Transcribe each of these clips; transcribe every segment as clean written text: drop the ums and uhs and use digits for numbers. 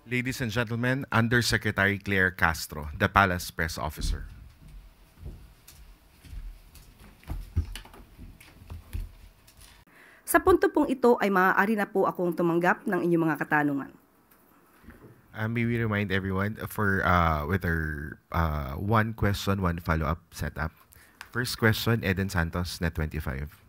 Ladies and gentlemen, Undersecretary Claire Castro, the Palace Press Officer. Sa punto pong ito ay maaari na po akong tumanggap ng inyong mga katanungan. May we remind everyone for with our one question, one follow-up setup. First question, Eden Santos, Net 25.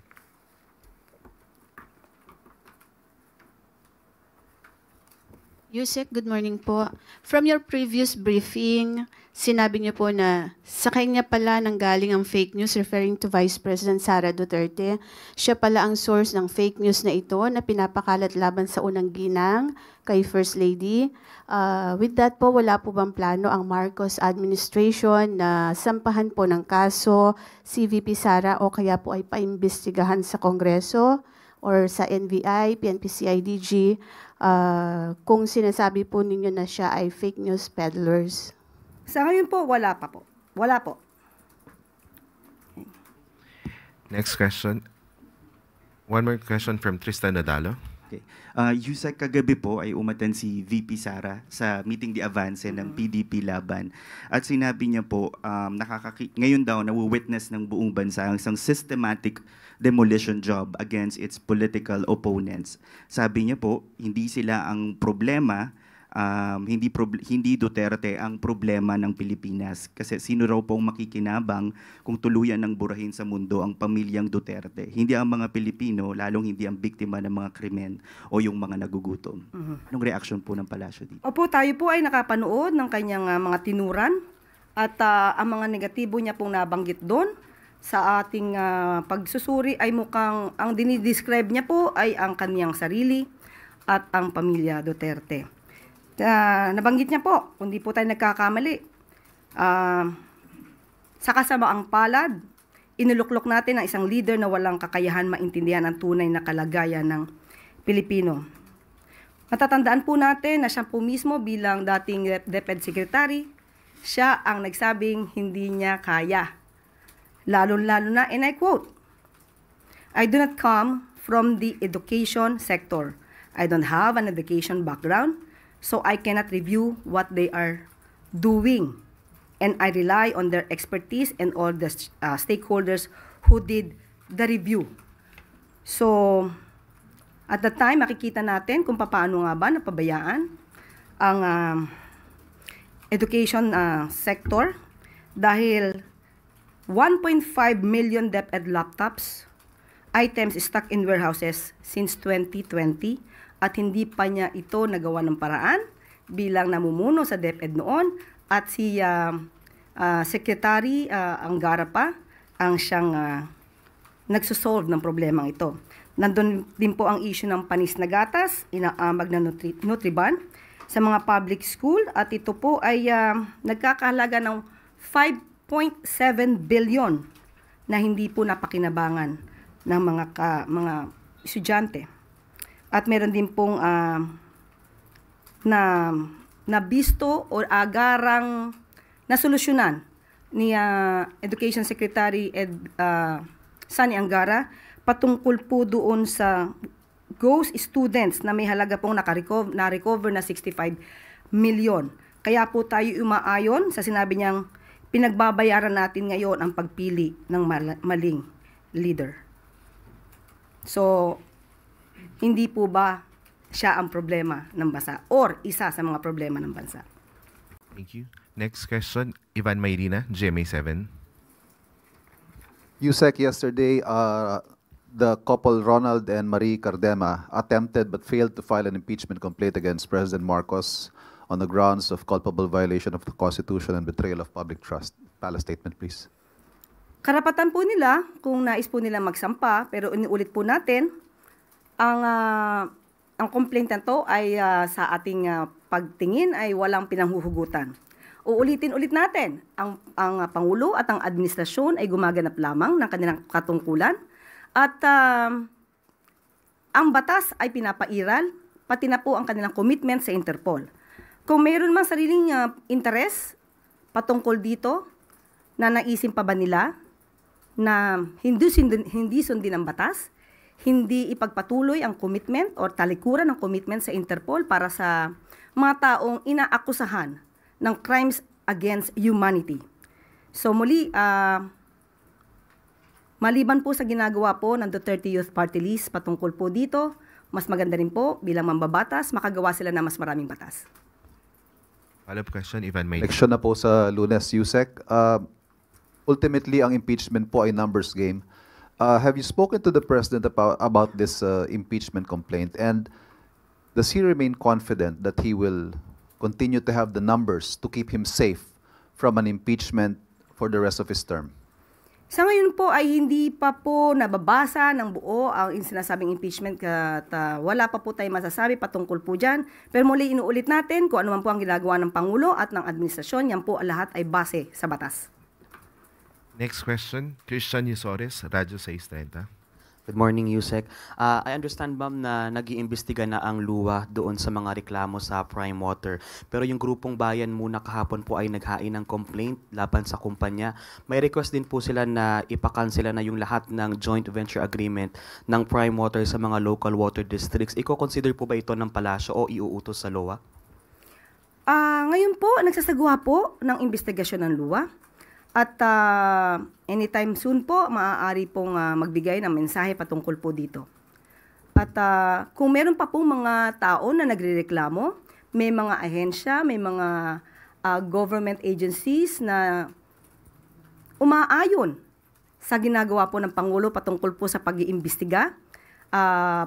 Yusek, good morning po. From your previous briefing, sinabi niyo po na sa kanya pala nanggaling ang fake news referring to Vice President Sara Duterte. Siya pala ang source ng fake news na ito na pinapakalat laban sa unang ginang kay First Lady. With that po, wala po bang plano ang Marcos administration na sampahan po ng kaso si VP Sara o kaya po ay paimbestigahan sa Kongreso or sa NBI, PNP-CIDG, kung sinasabi po ninyo na siya ay fake news peddlers? Sa ngayon po, wala pa po. Wala po. Next question. One more question from Tristan Nadalo. Okay. Yusek, kagabi po ay umattend si VP Sara sa meeting di avance ng PDP Laban. At sinabi niya po, ngayon daw nawi-witness ng buong bansa ang isang systematic demolition job against its political opponents. Sabi niya po, hindi sila ang problema, hindi Duterte ang problema ng Pilipinas. Kasi sino raw pong makikinabang kung tuluyan ng burahin sa mundo ang pamilyang Duterte? Hindi ang mga Pilipino, lalong hindi ang biktima ng mga krimen o yung mga nagugutom. Anong reaction po ng palasyo dito? Opo, tayo po ay nakapanood ng kanyang mga tinuran at ang mga negatibo niya pong nabanggit doon sa ating pagsusuri ay mukhang ang dinidescribe niya po ay ang kaniyang sarili at ang pamilya Duterte. Nabanggit niya po, kung di po tayo nagkakamali, sa kasamaang palad, inuluklok natin ang isang leader na walang kakayahan maintindihan ang tunay na kalagayan ng Pilipino. Matatandaan po natin na siya po mismo bilang dating DepEd Secretary, siya ang nagsabing hindi niya kaya. Lalo-lalo na, and I quote, "I do not come from the education sector. I don't have an education background, so I cannot review what they are doing. And I rely on their expertise and all the stakeholders who did the review." So, at the time, makikita natin kung paano nga ba napabayaan ang education sector dahil 1.5 million DepEd laptops items stuck in warehouses since 2020 at hindi pa niya ito nagawa ng paraan bilang namumuno sa DepEd noon at si Secretary Angara pa ang siyang nagsosolve ng problemang ito. Nandun din po ang issue ng panis na gatas, inaamag na Nutriban sa mga public school at ito po ay nagkakahalaga ng 5.7 billion na hindi po napakinabangan ng mga estudyante. At meron din pong na bisto o agarang nasolusyonan ni Education Secretary Sani Angara patungkol po doon sa ghost students na may halaga pong na-recover na 65 million. Kaya po tayo umaayon sa sinabi niyang pinagbabayaran natin ngayon ang pagpili ng maling leader. So, hindi po ba siya ang problema ng bansa or isa sa mga problema ng bansa? Thank you. Next question, Ivan Mayrina, GMA7. Yusek, yesterday, the couple Ronald and Marie Cardema attempted but failed to file an impeachment complaint against President Marcos on the grounds of culpable violation of the Constitution and betrayal of public trust. Palace statement, please. Karapatan po nila kung nais po nila magsampa, pero inuulit po natin, ang complaint na to ay sa ating pagtingin ay walang pinanghuhugutan. Uulitin ulit natin, ang Pangulo at ang administrasyon ay gumaganap lamang ng kanilang katungkulan at ang batas ay pinapairal, pati na po ang kanilang commitment sa Interpol. Kung mayroon mang sariling interes patungkol dito, na naisin pa ba nila na hindi sundin ang batas, hindi ipagpatuloy ang commitment or talikuran ng commitment sa Interpol para sa mga taong inaakusahan ng crimes against humanity. So muli, maliban po sa ginagawa po ng Duterte Youth Party List patungkol po dito, mas maganda rin po bilang mambabatas, makagawa sila ng mas maraming batas. Follow-up question, Ivan May. Election na po sa Lunes, Yusek. Ultimately, ang impeachment po ay numbers game. Have you spoken to the President about this impeachment complaint? And does he remain confident that he will continue to have the numbers to keep him safe from an impeachment for the rest of his term? Sa ngayon po ay hindi pa po nababasa ng buo ang sinasabing impeachment at wala pa po tayong masasabi patungkol po dyan. Pero muli inuulit natin kung ano man po ang ginagawa ng Pangulo at ng administrasyon, yan po lahat ay base sa batas. Next question, Christian Yusores, Radyo 630. Good morning, Yusek. I understand, ma'am, na nag-iimbestiga na ang luwa doon sa mga reklamo sa Prime Water. Pero yung grupong bayan muna kahapon po ay naghain ng complaint laban sa kumpanya. May request din po sila na ipakansela na yung lahat ng joint venture agreement ng Prime Water sa mga local water districts. Iko-consider po ba ito ng palasyo o iuutos sa LOA? Ngayon po, nagsasagawa po ng investigasyon ng luwa. At anytime soon po, maaari pong magbigay ng mensahe patungkol po dito. At kung meron pa pong mga tao na nagrereklamo, may mga ahensya, may mga government agencies na umaayon sa ginagawa po ng Pangulo patungkol po sa pag-iimbestiga,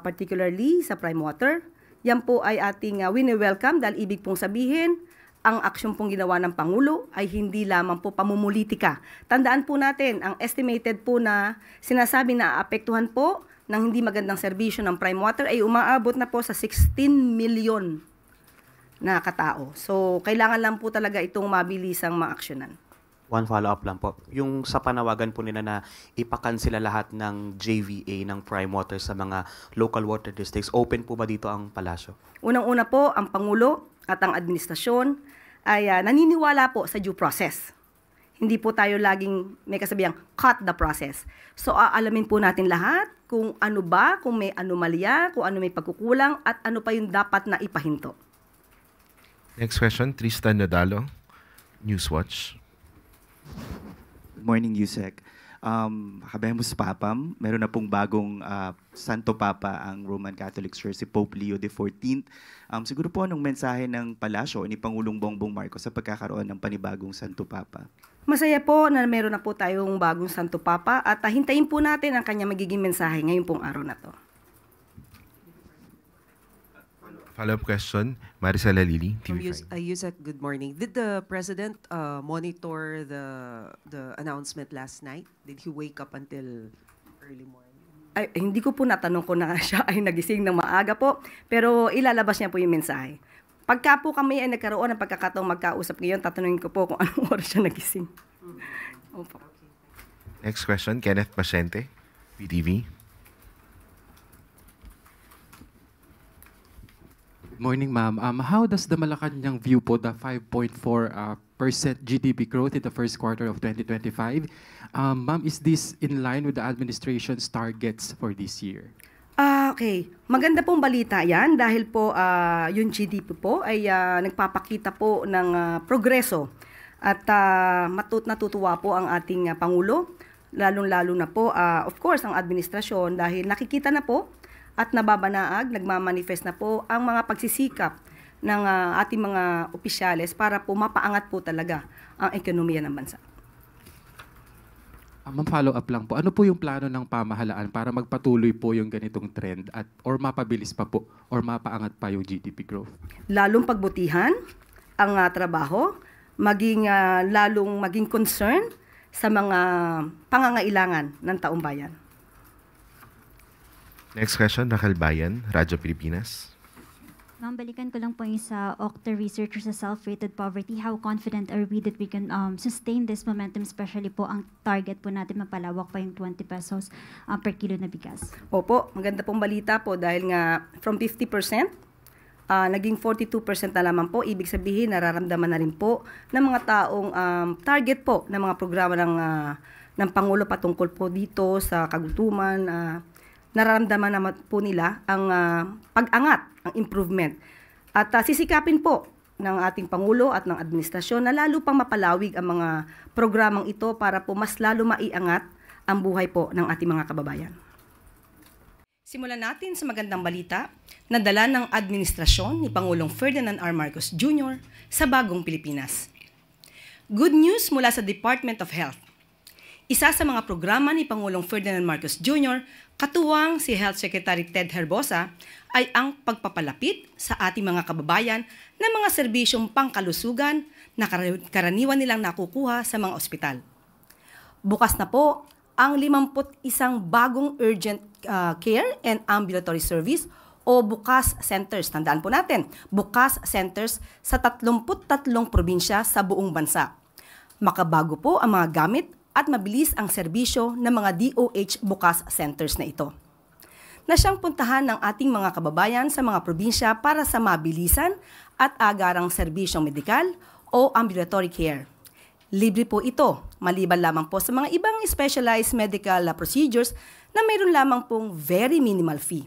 particularly sa Prime Water. Yan po ay ating wini-welcome dahil ibig pong sabihin, ang aksyon pong ginawa ng Pangulo ay hindi lamang po pamumulitika. Tandaan po natin, ang estimated po na sinasabi na apektuhan po ng hindi magandang serbisyo ng Prime Water ay umaabot na po sa 16 million na katao. So, kailangan lang po talaga itong mabilisang maaksyonan. One follow-up lang po. Yung sa panawagan po nila na ipakansela lahat ng JVA ng Prime Water sa mga local water districts, open po ba dito ang palasyo? Unang-una po, ang Pangulo at ang administrasyon ay naniniwala po sa due process. Hindi po tayo laging may kasabihang cut the process. So aalamin po natin lahat kung ano ba, kung may anomalya, kung ano may pagkukulang at ano pa yung dapat na ipahinto. Next question, Tristan Nadalo, Newswatch. Good morning, Yusek. Habemus Papam, meron na pong bagong Santo Papa ang Roman Catholic Church, si Pope Leo XIV. Siguro po anong mensahe ng palasyo ni Pangulong Bongbong Marcos sa pagkakaroon ng panibagong Santo Papa? Masaya po na meron na po tayong bagong Santo Papa at hintayin po natin ang kanya magiging mensahe ngayong pong araw na to. Follow-up question, Maricela Lili, TV5. Yusek, good morning. Did the President monitor the announcement last night? Did he wake up until early morning? Ay, hindi ko po natanong kung na siya ay nagising ng maaga po, pero ilalabas niya po yung mensahe. Pagka po kami ay nagkaroon ng pagkakataong magkausap ngayon, tatanungin ko po kung anong oras siya nagising. Opo. Next question, Kenneth Pasyente, PTV. Morning, ma'am. How does the Malacanang view po the 5.4% GDP growth in the first quarter of 2025? Ma'am, is this in line with the administration's targets for this year? Okay. Maganda pong balita yan dahil po yung GDP po ay nagpapakita po ng progreso at natutuwa po ang ating Pangulo, lalong-lalo na po, of course, ang administrasyon dahil nakikita na po at nababanaag, nagmamanifest na po ang mga pagsisikap ng ating mga opisyales para po mapaangat po talaga ang ekonomiya ng bansa. Ma'am, follow-up lang po. Ano po yung plano ng pamahalaan para magpatuloy po yung ganitong trend at or mapabilis pa po or mapaangat pa yung GDP growth? Lalong pagbutihan ang trabaho, lalong maging concern sa mga pangangailangan ng taong bayan. Next question, Raquel Bayan, Radyo Pilipinas. Ma'am, balikan ko lang po yung sa Octa research sa self-rated poverty. How confident are we that we can sustain this momentum, especially po ang target po natin mapalawak pa yung 20 pesos per kilo na bigas? Opo, maganda pong balita po dahil nga from 50%, naging 42% na lamang po. Ibig sabihin, nararamdaman na rin po ng mga taong target po ng mga programa ng Pangulo patungkol po dito sa kagutuman, nararamdaman naman po nila ang pag-angat, ang improvement. At sisikapin po ng ating Pangulo at ng administrasyon na lalo pang mapalawig ang mga programang ito para po mas lalo maiangat ang buhay po ng ating mga kababayan. Simulan natin sa magandang balita na dala ng administrasyon ni Pangulong Ferdinand R. Marcos Jr. sa bagong Pilipinas. Good news mula sa Department of Health. Isa sa mga programa ni Pangulong Ferdinand Marcos Jr., katuwang si Health Secretary Ted Herbosa, ay ang pagpapalapit sa ating mga kababayan ng mga serbisyong pangkalusugan na karaniwan nilang nakukuha sa mga ospital. Bukas na po ang 51 bagong urgent care and ambulatory service o bukas centers. Tandaan po natin, bukas centers sa 33 probinsya sa buong bansa. Makabago po ang mga gamit at mabilis ang serbisyo ng mga DOH bukas centers na ito, na siyang puntahan ng ating mga kababayan sa mga probinsya para sa mabilisan at agarang serbisyong medikal o ambulatory care. Libre po ito, maliban lamang po sa mga ibang specialized medical procedures na mayroon lamang pong very minimal fee.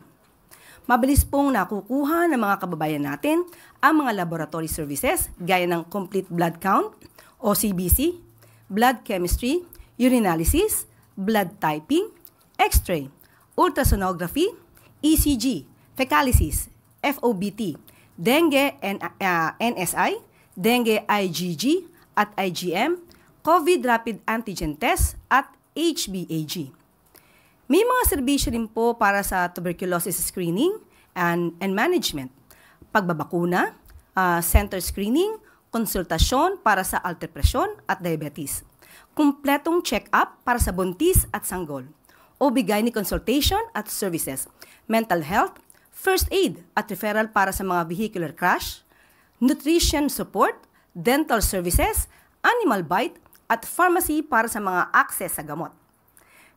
Mabilis pong nakukuha ng mga kababayan natin ang mga laboratory services gaya ng complete blood count o CBC, blood chemistry, urinalysis, blood typing, x-ray, ultrasonography, ECG, fecalysis, FOBT, dengue and NSI, dengue IgG at IgM, COVID rapid antigen test at HBAG. May mga serbisyo rin po para sa tuberculosis screening and management, pagbabakuna, center screening, konsultasyon para sa alter-presyon at diabetes, kumpletong check-up para sa buntis at sanggol, o bigay ni consultation at services, mental health, first aid at referral para sa mga vehicular crash, nutrition support, dental services, animal bite, at pharmacy para sa mga access sa gamot.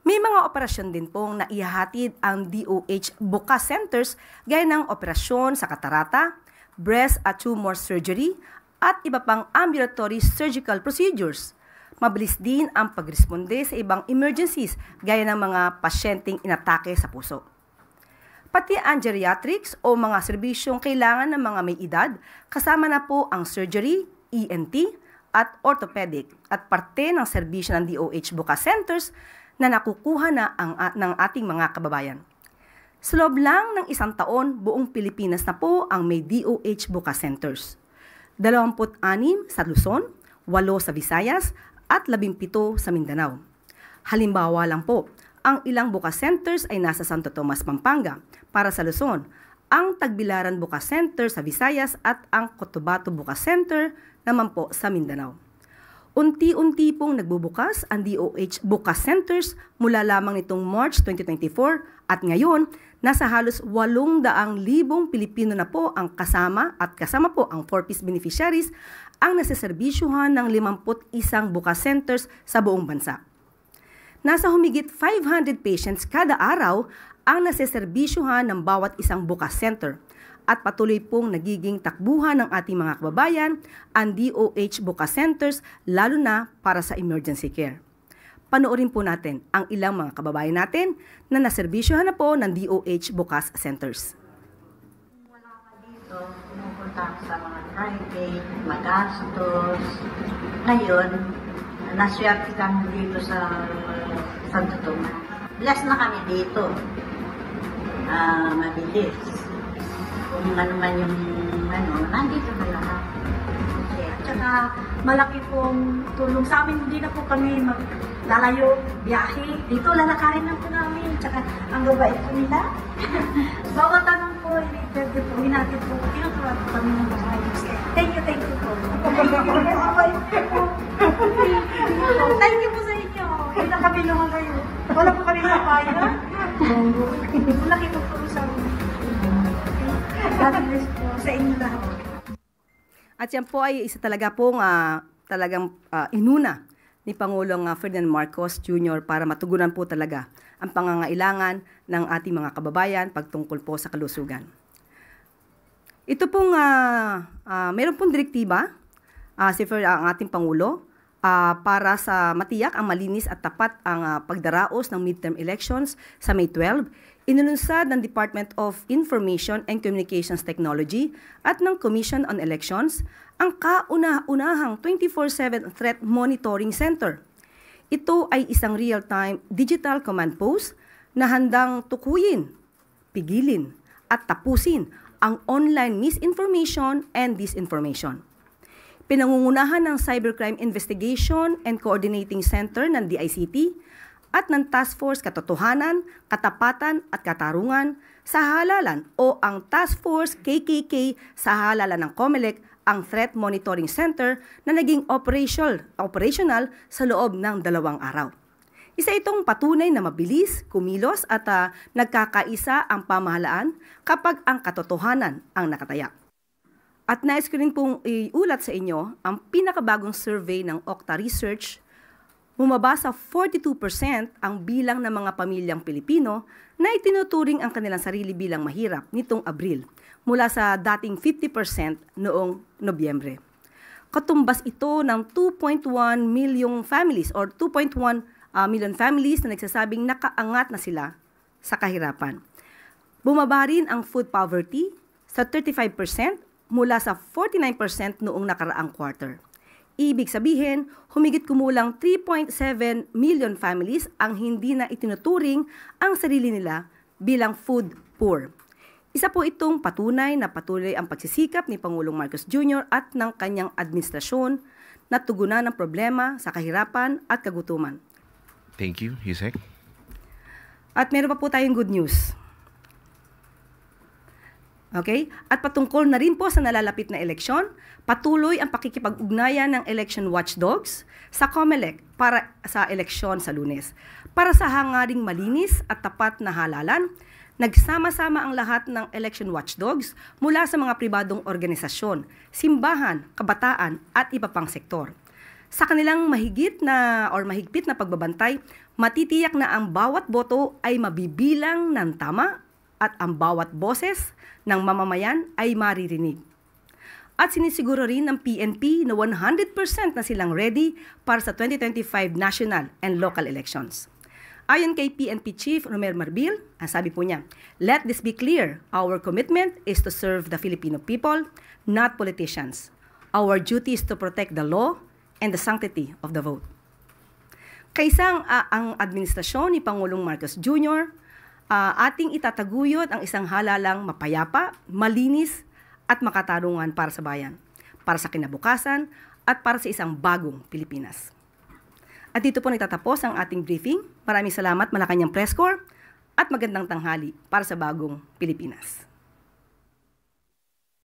May mga operasyon din pong naihahatid ang DOH bukas centers gaya ng operasyon sa katarata, breast at tumor surgery, at iba pang ambulatory surgical procedures. Mabilis din ang pagresponde sa ibang emergencies gaya ng mga pasyenteng inatake sa puso. Pati ang geriatrics o mga serbisyong kailangan ng mga may edad, kasama na po ang surgery, ENT at orthopedic at parte ng serbisyo ng DOH bukas centers na nakukuha na ng ating mga kababayan. Sa loob lang ng 1 taon, buong Pilipinas na po ang may DOH bukas centers. 26 sa Luzon, 8 sa Visayas, at 17 sa Mindanao. Halimbawa lang po, ang ilang bukas centers ay nasa Santo Tomas, Pampanga para sa Luzon, ang Tagbilaran Bukas Center sa Visayas at ang Cotabato Bukas Center naman po sa Mindanao. Unti-unti pong nagbubukas ang DOH bukas centers mula lamang nitong March 2024 at ngayon, nasa halos 800,000 Pilipino na po ang kasama po ang 4-piece beneficiaries ang naseserbisyuhan ng 51 bukas centers sa buong bansa. Nasa humigit 500 patients kada araw ang naseserbisyuhan ng bawat isang bukas center at patuloy pong nagiging takbuhan ng ating mga kababayan ang DOH bukas centers lalo na para sa emergency care. Panoorin po natin ang ilang mga kababayan natin na naserbisyuhan na po ng DOH bukas centers. Pumupunta sa mga private, magastos. Ngayon, naswerte kami dito sa Santo Tomas. Bless na kami dito. Mabilis. Kung ano man yung nandito na lahat. At saka, malaki pong tulong sa amin. Hindi na po kami maglalayo, biyahe. Dito, lalakarin lang po namin. At saka, ang gabait po nila. Bawat tanong po, pwede po, hinatid po. Tinuturuan po kami ng mga ayos. Thank you po. Thank you po sa inyo. Hindi na kami naman kayo. Wala po kami kapayan. Malaki po po sa amin. God bless po sa inyo lahat. At yan po ay isa talaga pong inuna ni Pangulong Ferdinand Marcos Jr. para matugunan po talaga ang pangangailangan ng ating mga kababayan pagtungkol po sa kalusugan. Ito pong mayroon pong direktiba ang ating Pangulo para sa matiyak ang malinis at tapat ang pagdaraos ng midterm elections sa May 12. Inununsad ng Department of Information and Communications Technology at ng Commission on Elections ang kauna-unahang 24/7 Threat Monitoring Center. Ito ay isang real-time digital command post na handang tukuyin, pigilin, at tapusin ang online misinformation and disinformation. Pinangungunahan ng Cybercrime Investigation and Coordinating Center ng DICT at ng Task Force Katotohanan, Katapatan at Katarungan sa halalan o ang Task Force KKK sa halalan ng COMELEC ang Threat Monitoring Center na naging operational sa loob ng 2 araw. Isa itong patunay na mabilis, kumilos at nagkakaisa ang pamahalaan kapag ang katotohanan ang nakatayak. At nais ko rin pong iulat sa inyo ang pinakabagong survey ng Okta Research. Bumaba sa 42% ang bilang ng mga pamilyang Pilipino na itinuturing ang kanilang sarili bilang mahirap nitong Abril mula sa dating 50% noong Nobyembre. Katumbas ito ng 2.1 million families or 2.1 million families na nagsasabing nakaangat na sila sa kahirapan. Bumaba rin ang food poverty sa 35% mula sa 49% noong nakaraang quarter. Ibig sabihin, humigit kumulang 3.7 million families ang hindi na itinuturing ang sarili nila bilang food poor. Isa po itong patunay na patuloy ang pagsisikap ni Pangulong Marcos Jr. at ng kanyang administrasyon na tugunan ng problema sa kahirapan at kagutuman. Thank you, Yusek. At meron pa po tayong good news. Okay? At patungkol na rin po sa nalalapit na eleksyon, patuloy ang pakikipag-ugnayan ng election watchdogs sa COMELEC para sa eleksyon sa Lunes. Para sa hangaring malinis at tapat na halalan, nagsama-sama ang lahat ng election watchdogs mula sa mga pribadong organisasyon, simbahan, kabataan at iba pang sektor. Sa kanilang mahigpit na pagbabantay, matitiyak na ang bawat boto ay mabibilang ng tama at ang bawat boses ng mamamayan ay maririnig. At sinisiguro rin ng PNP na 100% na silang ready para sa 2025 national and local elections. Ayon kay PNP Chief Romer Marbil, ang sabi po niya, "Let this be clear, our commitment is to serve the Filipino people, not politicians. Our duty is to protect the law and the sanctity of the vote." Kaisang ang administrasyon ni Pangulong Marcos Jr., ating itataguyod ang isang halalang mapayapa, malinis at makatarungan para sa bayan, para sa kinabukasan at para sa isang bagong Pilipinas. At dito po nagtatapos ang ating briefing. Maraming salamat Malacanang Press Corps at magandang tanghali para sa bagong Pilipinas.